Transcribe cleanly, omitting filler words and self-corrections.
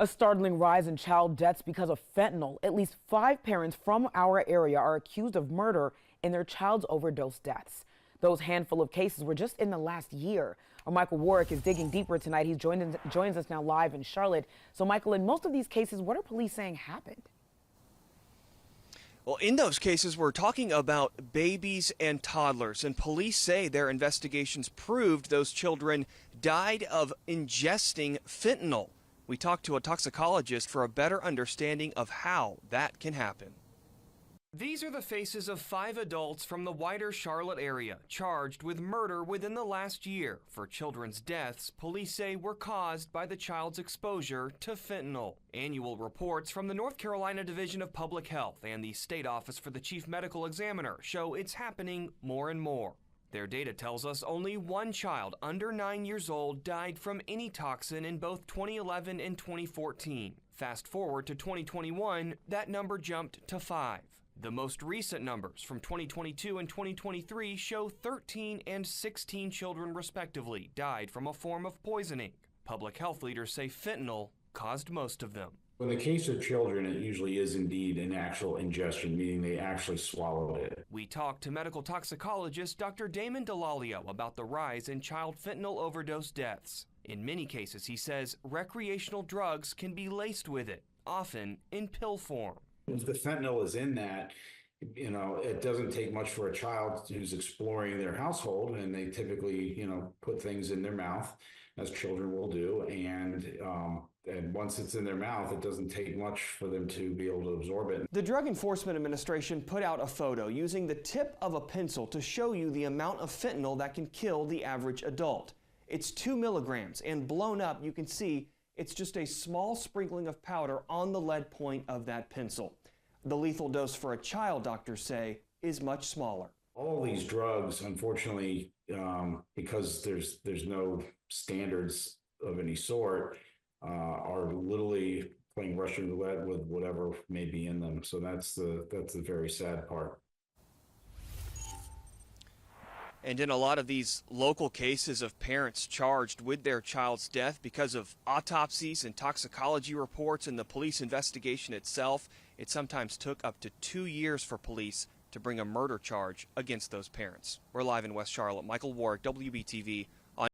A startling rise in child deaths because of fentanyl. At least 5 parents from our area are accused of murder in their child's overdose deaths. Those handful of cases were just in the last year. Our Michael Warwick is digging deeper tonight. He joins us now live in Charlotte. So, Michael, in most of these cases, what are police saying happened? Well, in those cases, we're talking about babies and toddlers, and police say their investigations proved those children died of ingesting fentanyl. We talked to a toxicologist for a better understanding of how that can happen. These are the faces of 5 adults from the wider Charlotte area charged with murder within the last year for children's deaths police say were caused by the child's exposure to fentanyl. Annual reports from the North Carolina Division of Public Health and the State Office for the Chief Medical Examiner show it's happening more and more. Their data tells us only 1 child under 9 years old died from any toxin in both 2011 and 2014. Fast forward to 2021, that number jumped to 5. The most recent numbers from 2022 and 2023 show 13 and 16 children respectively died from a form of poisoning. Public health leaders say fentanyl caused most of them. In the case of children, it usually is indeed an actual ingestion, meaning they actually swallowed it. We talked to medical toxicologist Dr. Damon DeLalio about the rise in child fentanyl overdose deaths. In many cases, he says, recreational drugs can be laced with it, often in pill form. If the fentanyl is in that, it doesn't take much for a child who's exploring their household, and they typically, put things in their mouth, as children will do, and once it's in their mouth, it doesn't take much for them to be able to absorb it. The Drug Enforcement Administration put out a photo using the tip of a pencil to show you the amount of fentanyl that can kill the average adult. It's 2 milligrams, and blown up, you can see it's just a small sprinkling of powder on the lead point of that pencil. The lethal dose for a child, doctors say, is much smaller. All these drugs, unfortunately, because there's no standards of any sort, are literally playing Russian roulette with whatever may be in them. So that's the very sad part. And in a lot of these local cases of parents charged with their child's death because of autopsies and toxicology reports and the police investigation itself, it sometimes took up to 2 years for police to bring a murder charge against those parents. We're live in West Charlotte. Michael Warwick, WBTV.